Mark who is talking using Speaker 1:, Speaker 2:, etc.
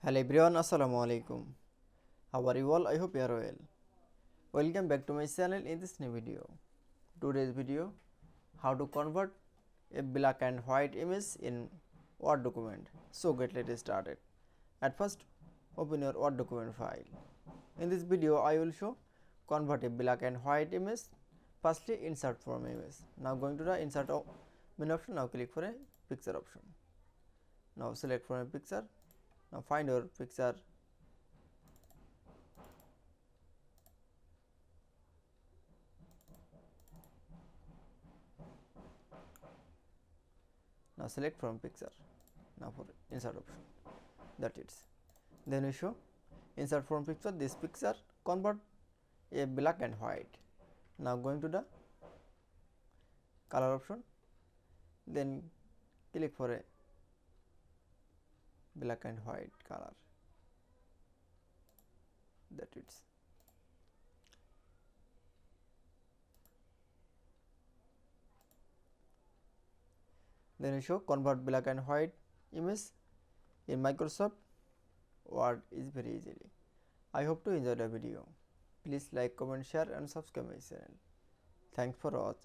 Speaker 1: Hello everyone, assalamu alaikum. How are you all? I hope you are well. Welcome back to my channel in this new video. Today's video, how to convert a black and white image in Word document. So let's started. At first, open your Word document file. In this video, I will show convert a black and white image. Firstly, insert from image. Now going to the insert menu option. Now click for a picture option. Now select from a picture. Now find your picture. Now select from picture. Now for insert option. That is. Then we show insert from picture. This picture convert a black and white. Now going to the color option. Then click for a black and white color. That is. Then we show convert black and white image in Microsoft Word is very easily. I hope to enjoy the video. Please like, comment, share and subscribe my channel. Thanks for watching.